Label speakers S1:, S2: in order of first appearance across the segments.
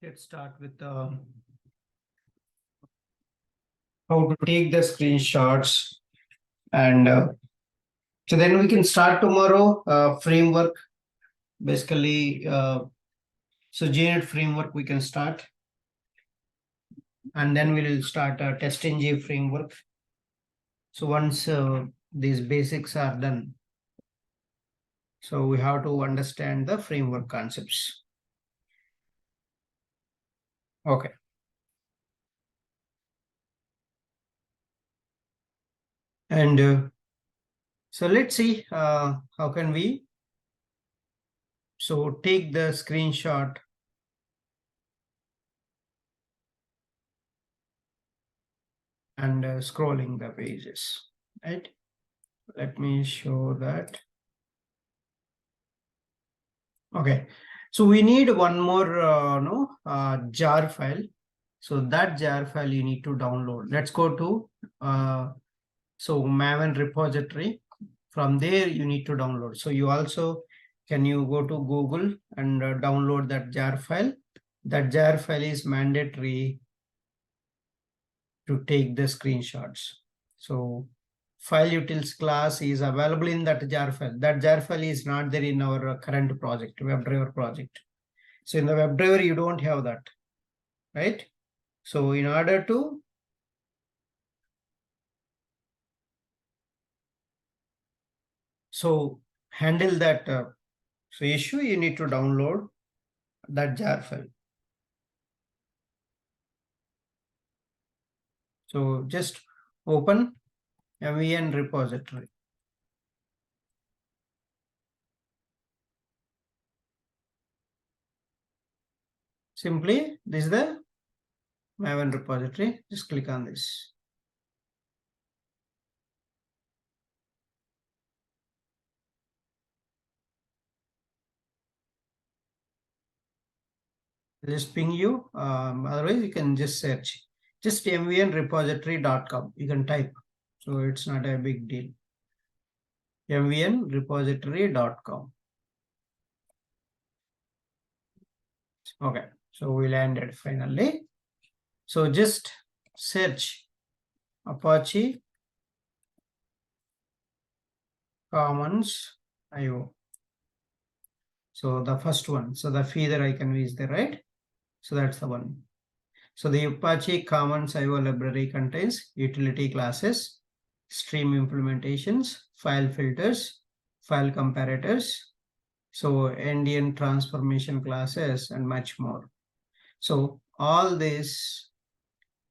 S1: Let's start with how to take the screenshots, and so then we can start tomorrow. Framework, basically, so JNet framework we can start, and then we'll start a TestNG framework. So once these basics are done, so we have to understand the framework concepts. Okay. And so let's see how can we take the screenshot and scrolling the pages, right? Let me show that. Okay, so we need one more jar file. So that jar file you need to download. Let's go to Maven repository. From there you need to download. So you also can you go to Google and download that jar file. That jar file is mandatory to take the screenshots. So file utils class is available in that jar file. That jar file is not there in our current project, WebDriver project. So in the WebDriver, you don't have that, right? So in order to handle that issue, you need to download that jar file. So just open MVN repository. Simply, this is the Maven repository. Just click on this. Just ping you. Otherwise, you can just search. Just mvnrepository.com. You can type. So it's not a big deal. mvnrepository.com. Okay, so we landed finally. So just search Apache Commons IO. So the first one. So the feather icon is there, right? So that's the one. So the Apache Commons IO library contains utility classes, stream implementations, file filters, file comparators, so endian transformation classes, and much more. So all this,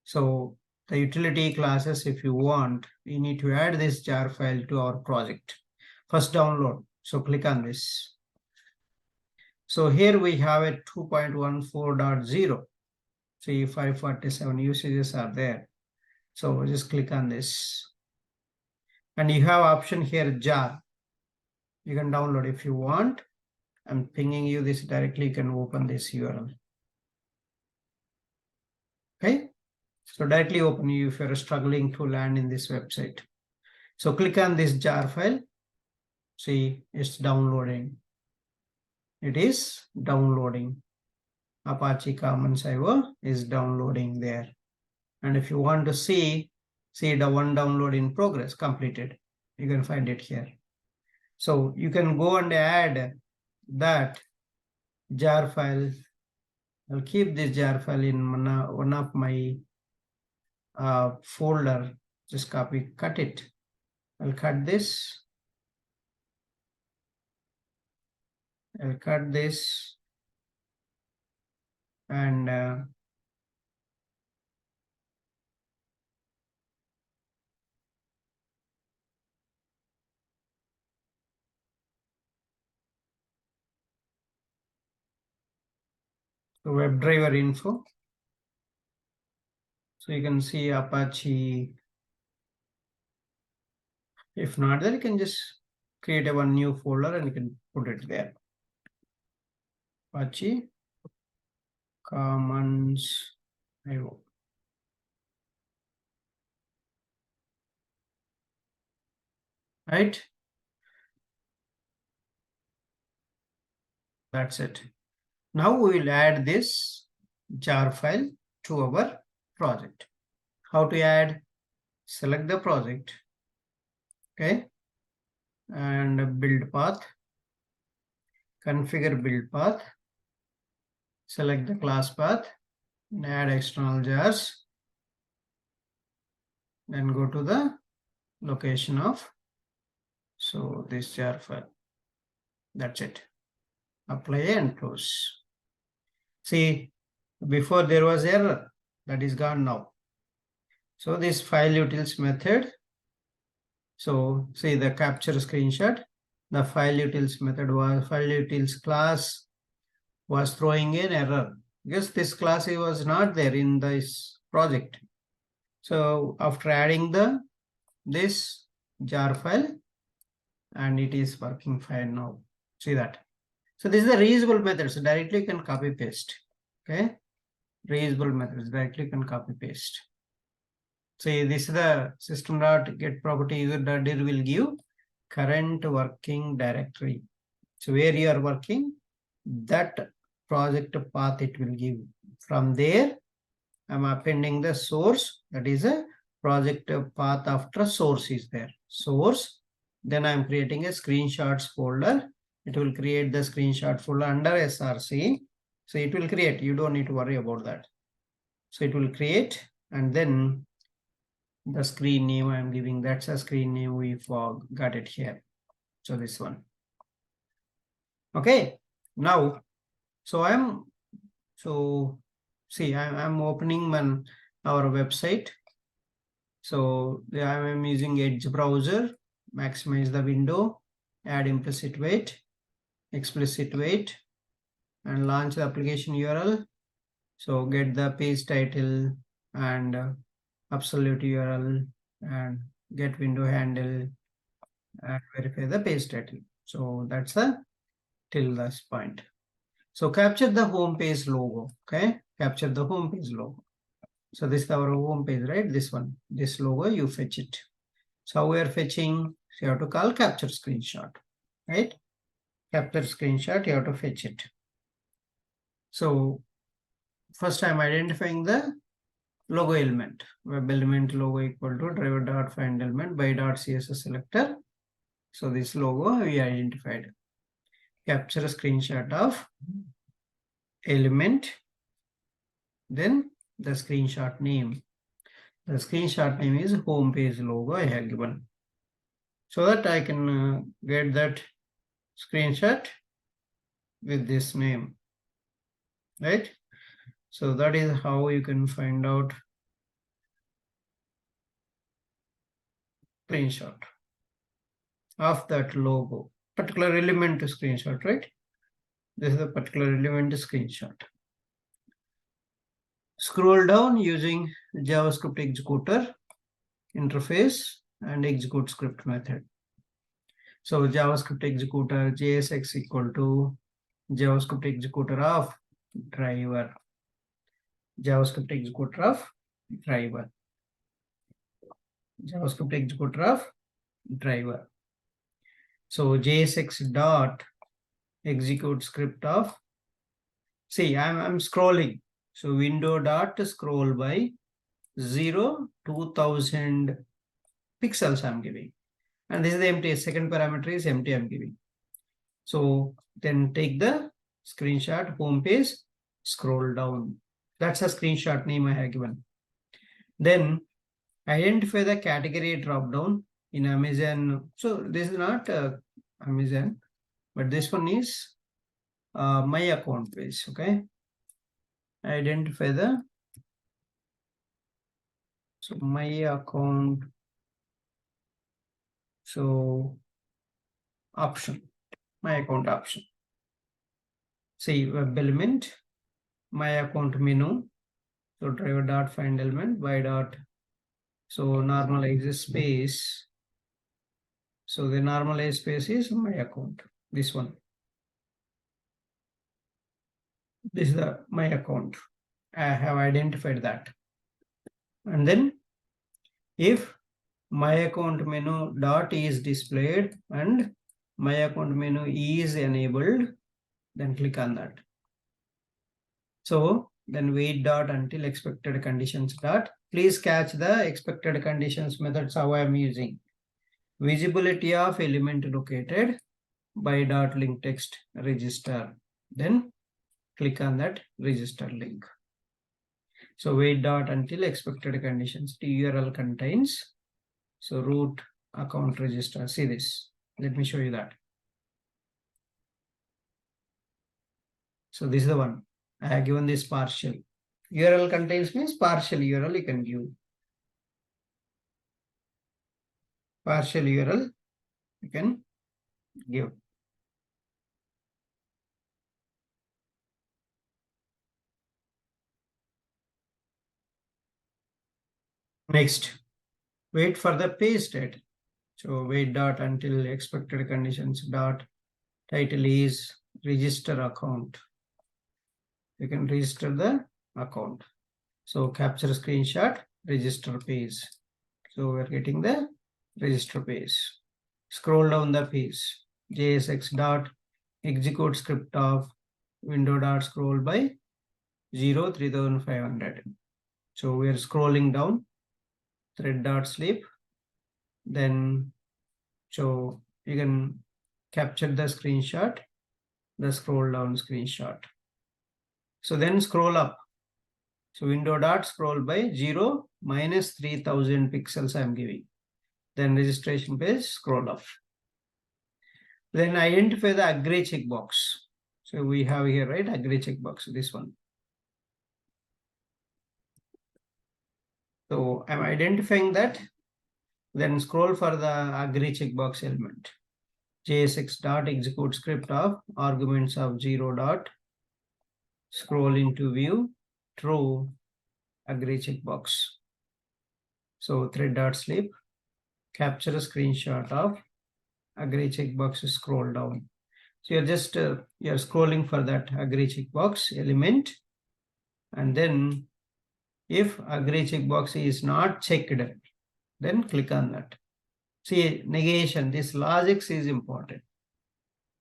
S1: so the utility classes, if you want, you need to add this jar file to our project. First download. So click on this. So here we have a 2.14.0. See, 547 usages are there. So just click on this. And you have option here, jar. You can download if you want. I'm pinging you this directly. You can open this URL. Okay. So directly open you if you're struggling to land in this website. So click on this jar file. See, it's downloading. It is downloading. Apache Commons IO is downloading there. And if you want to see the one download in progress completed, you can find it here. So you can go and add that jar file. I'll keep this jar file in one of my folder. Just copy, cut it. I'll cut this. I'll cut this. And WebDriver info. So you can see Apache. If not, then you can just create one new folder and you can put it there. Apache Commons IO. Right? That's it. Now we will add this jar file to our project. How to add? Select the project, okay, and build path, configure build path, select the class path, and add external jars, then go to the location of, so this jar file. That's it. Apply and close. See, before there was error, that is gone now. So this file utils method. So see the capture screenshot. The file utils method was file utils class was throwing an error because this class was not there in this project. So after adding this jar file, and it is working fine now. See that. So this is the reusable method. So directly you can copy paste. Okay, reusable methods directly you can copy paste. See, this is the system.getProperty will give current working directory. So where you are working, that project path it will give. From there, I'm appending the source. That is a project path after source is there. Source. Then I'm creating a screenshots folder. It will create the screenshot folder under SRC. So it will create. You don't need to worry about that. So it will create, and then the screen name I'm giving, that's a screen name we got it here. So this one. Okay, now, so I'm opening our website. So I'm using Edge browser, maximize the window, add implicit weight, explicit weight, and launch the application URL. So get the page title and absolute URL and get window handle and verify the page title. So that's the till this point. So capture the home page logo. Okay, capture the home page logo. So this is our home page, right? This one, this logo, you fetch it. So we are fetching. So you have to call capture screenshot, right? Capture screenshot, you have to fetch it. So first I'm identifying the logo element. Web element logo equal to driver.find element by .css selector. So this logo we identified. Capture a screenshot of element, then the screenshot name. The screenshot name is home page logo I have given. So that I can get that screenshot with this name, right? So that is how you can find out screenshot of that logo, particular element screenshot, right? This is a particular element screenshot. Scroll down using JavaScript executor interface and execute script method. So JavaScript executor JSX equal to JavaScript executor of driver. JavaScript executor of driver. JavaScript executor of driver. So JSX dot execute script of. See, I'm scrolling. So window dot scroll by 2000 pixels I'm giving. And this is the empty. Second parameter is empty I'm giving. So then take the screenshot home page, scroll down. That's a screenshot name I have given. Then identify the category drop down in Amazon. So this is not Amazon, but this one is my account page. Okay. Identify the my account. So option, my account option. See web element, my account menu. So driver dot find element by dot. So normalize space. So the normalized space is my account. This one. This is my account. I have identified that. And then if my account menu dot is displayed and my account menu is enabled, then click on that. So then wait dot until expected conditions dot. Please catch the expected conditions methods how I am using. Visibility of element located by dot link text register. Then click on that register link. So wait dot until expected conditions. The URL contains so root account register. See this. Let me show you that. So this is the one. I have given this partial. URL contains means partial URL you can give. Partial URL you can give. Next, wait for the page state. So wait dot until expected conditions dot title is register account. You can register the account. So capture screenshot, register page. So we're getting the register page. Scroll down the page. JSX dot execute script of window dot scroll by 0 3500. So we are scrolling down. Thread dot sleep. Then so you can capture the screenshot, the scroll down screenshot. So then scroll up. So window dot scroll by 0 minus 3000 pixels I am giving. Then registration page, scroll up. Then identify the agree checkbox. So we have here, right, agree checkbox, this one. So I'm identifying that. Then scroll for the agree checkbox element. JSX dot execute script of arguments of 0 dot scroll into view true agree checkbox. So thread dot sleep, capture a screenshot of agree checkbox, scroll down. So you're just you're scrolling for that agree checkbox element, and then if agree checkbox is not checked, then click on that. See, negation, this logics is important.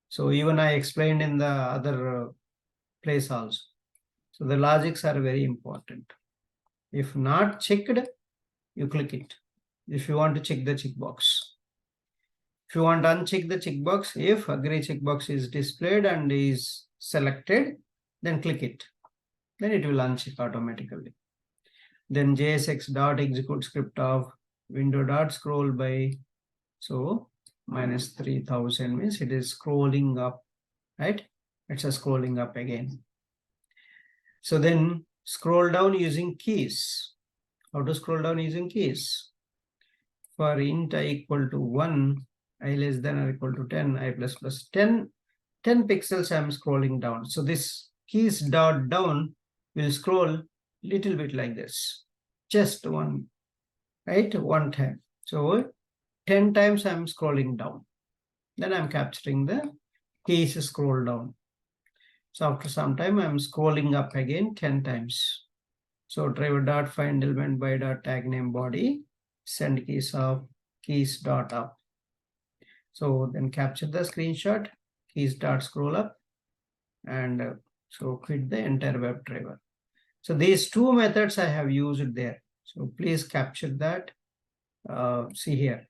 S1: So even I explained in the other place also. So the logics are very important. If not checked, you click it. If you want to check the checkbox. If you want to uncheck the checkbox, if agree checkbox is displayed and is selected, then click it. Then it will uncheck automatically. Then JSX dot execute script of window dot scroll by so minus 3000 means it is scrolling up, right? It's a scrolling up again. So then scroll down using keys. How to scroll down using keys? For int I equal to 1, I less than or equal to 10, I plus plus 10 pixels I am scrolling down. So this keys dot down will scroll little bit like this. Just one, right? One time. So 10 times I'm scrolling down. Then I'm capturing the keys scroll down. So after some time I'm scrolling up again 10 times. So driver dot find element by dot tag name body, send keys of keys dot up. So then capture the screenshot, keys dot scroll up, and so quit the entire web driver. So these two methods I have used there. So please capture that. See here.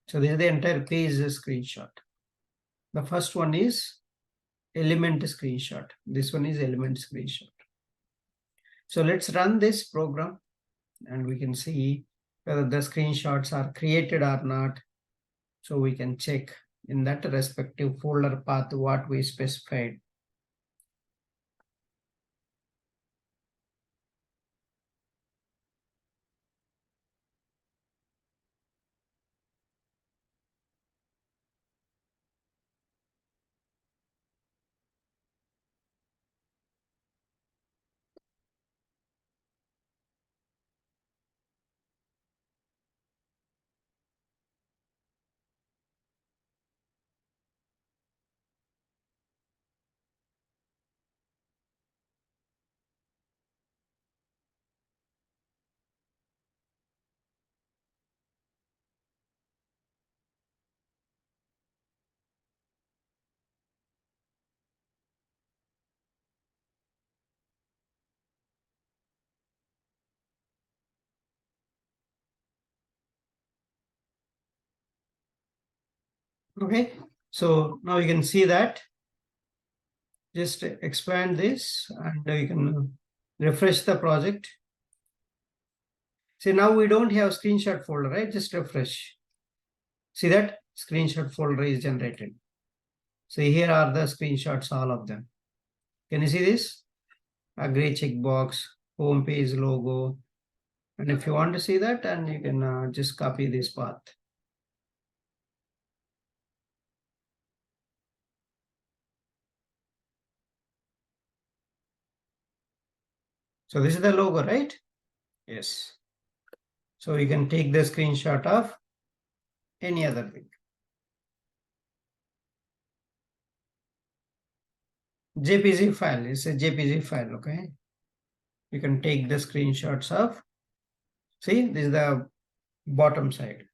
S1: So this is the entire page screenshot. The first one is element screenshot. This one is element screenshot. So let's run this program and we can see whether the screenshots are created or not. So we can check in that respective folder path what we specified. Okay, so now you can see that. Just expand this and you can refresh the project. See, now we don't have screenshot folder, right? Just refresh. See that screenshot folder is generated. So here are the screenshots, all of them. Can you see this? A gray checkbox, home page logo. And if you want to see that, and you can just copy this path. So this is the logo, right? Yes. So you can take the screenshot of any other thing. JPG file is a JPG file, okay? You can take the screenshots of, see, this is the bottom side.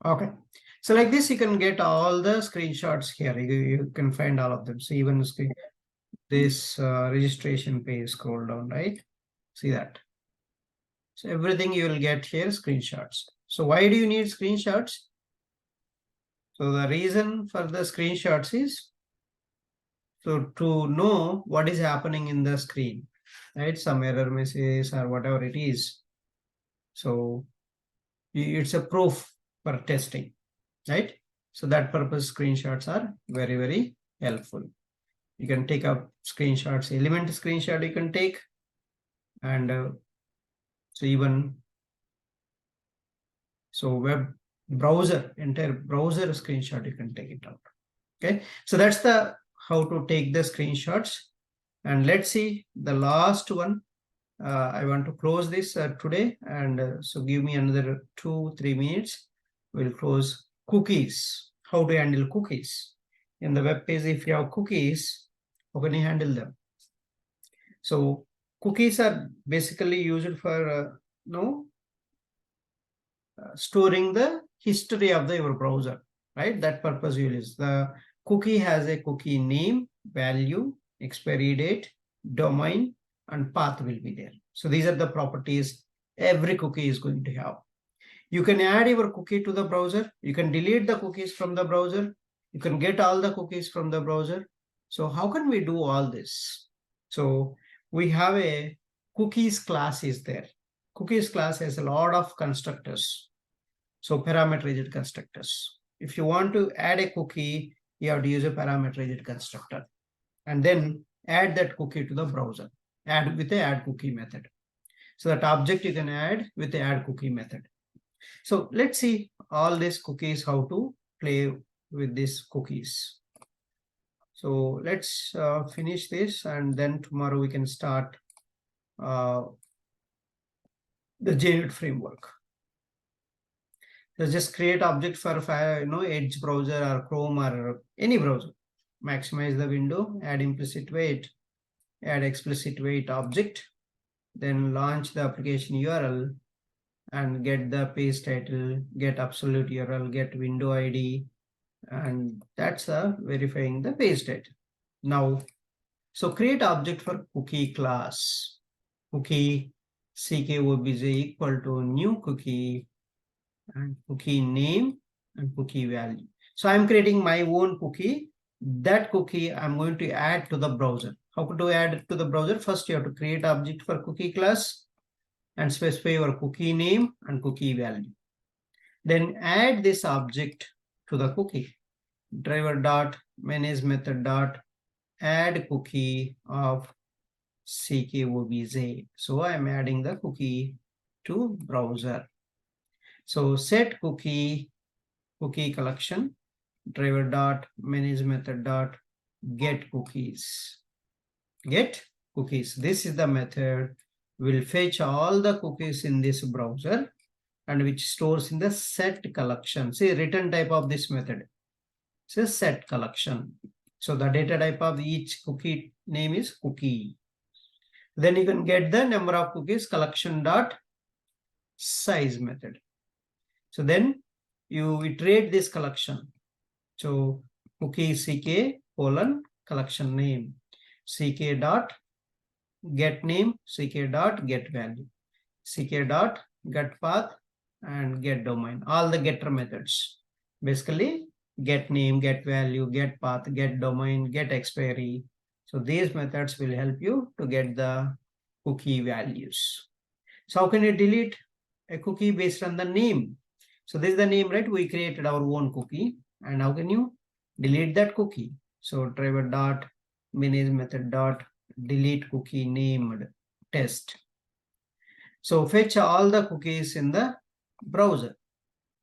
S1: Okay. So like this, you can get all the screenshots here. You can find all of them. So even this registration page, scroll down, right? See that. So everything you will get here, screenshots. So why do you need screenshots? So the reason for the screenshots is so to know what is happening in the screen, right? Some error messages or whatever it is. So it's a proof for testing, right? So that purpose screenshots are very, very helpful. You can take up screenshots, element screenshot you can take, and so even so web browser, entire browser screenshot you can take it out. Okay, so that's the how to take the screenshots. And let's see the last one. I want to close this today, and so give me another 2-3 minutes. We'll close cookies. How to handle cookies in the web page? If you have cookies, how can you handle them? So cookies are basically used for storing the history of your browser, right? That purpose you use. The cookie has a cookie name, value, expiry date, domain, and path will be there. So these are the properties every cookie is going to have. You can add your cookie to the browser. You can delete the cookies from the browser. You can get all the cookies from the browser. So how can we do all this? So we have a cookies class is there. Cookies class has a lot of constructors. So parameterized constructors. If you want to add a cookie, you have to use a parameterized constructor and then add that cookie to the browser. Add with the add cookie method. So that object you can add with the add cookie method. So let's see all these cookies, how to play with these cookies. So let's finish this, and then tomorrow we can start the JUnit framework. So just create object for Edge browser or Chrome or any browser. Maximize the window, add implicit weight, add explicit weight object, then launch the application URL and get the page title, get absolute URL, get window ID, and that's verifying the page title. Now, so create object for cookie class. Cookie CKOBJ equal to new cookie and cookie name and cookie value. So I'm creating my own cookie. That cookie I'm going to add to the browser. How to add it to the browser? First, you have to create object for cookie class and specify your cookie name and cookie value. Then add this object to the cookie. Driver dot manage method dot add cookie of CKOBZ. So I'm adding the cookie to browser. So set cookie collection driver dot manage method dot get cookies. Get cookies. This is the method will fetch all the cookies in this browser and which stores in the set collection. See return type of this method. So set collection. So the data type of each cookie name is cookie. Then you can get the number of cookies collection dot size method. So then you iterate this collection. So cookie ck colon collection name ck dot get name ck dot get value ck dot get path and get domain, all the getter methods. Basically get name, get value, get path, get domain, get expiry. So these methods will help you to get the cookie values. So how can you delete a cookie based on the name? So this is the name, right? We created our own cookie. And how can you delete that cookie? So driver dot manage method dot delete cookie named test. So fetch all the cookies in the browser.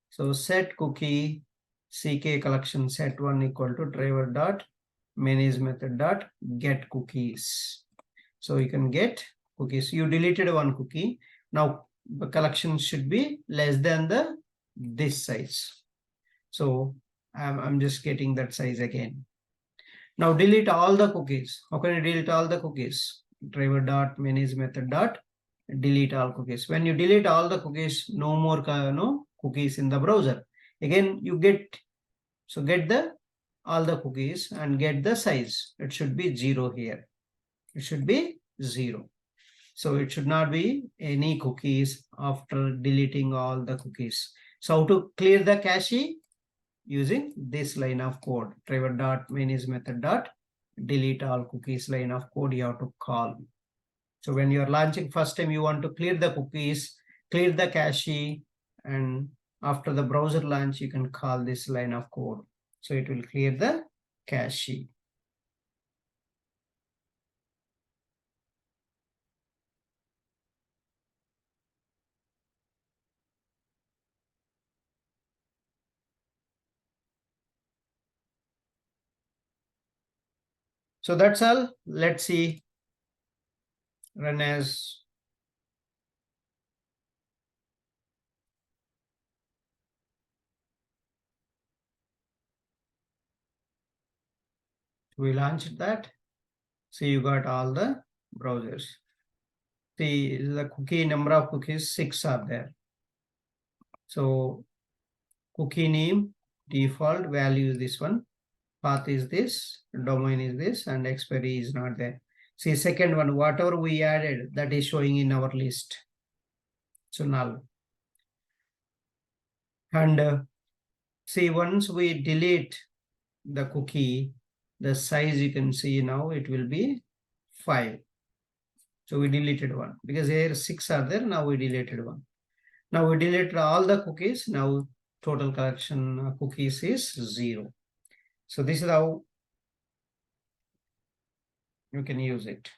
S1: So set cookie ck collection set one equal to driver dot manage method dot get cookies. So you can get cookies. You deleted one cookie. Now the collection should be less than this size. So I'm just getting that size again. Now delete all the cookies. How can you delete all the cookies? Driver dot manage method dot delete all cookies. When you delete all the cookies, no more cookies in the browser. Again, you get the all the cookies and get the size. It should be 0 here. It should be 0. So it should not be any cookies after deleting all the cookies. So how to clear the cache? Using this line of code, driver dot manage method dot delete all cookies line of code you have to call. So when you are launching first time, you want to clear the cookies, clear the cache, and after the browser launch, you can call this line of code. So it will clear the cache. So that's all. Let's see. Run as we launched that. So you got all the browsers. The cookie number of cookies 6 are there. So cookie name default value is this one, path is this, domain is this, and expiry is not there. See second one, whatever we added, that is showing in our list. So null. And see once we delete the cookie, the size you can see now it will be 5. So we deleted one because here 6 are there. Now we deleted one. Now we deleted all the cookies. Now total collection cookies is 0. So this is how you can use it.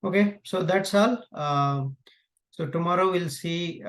S1: Okay, so that's all. So tomorrow we'll see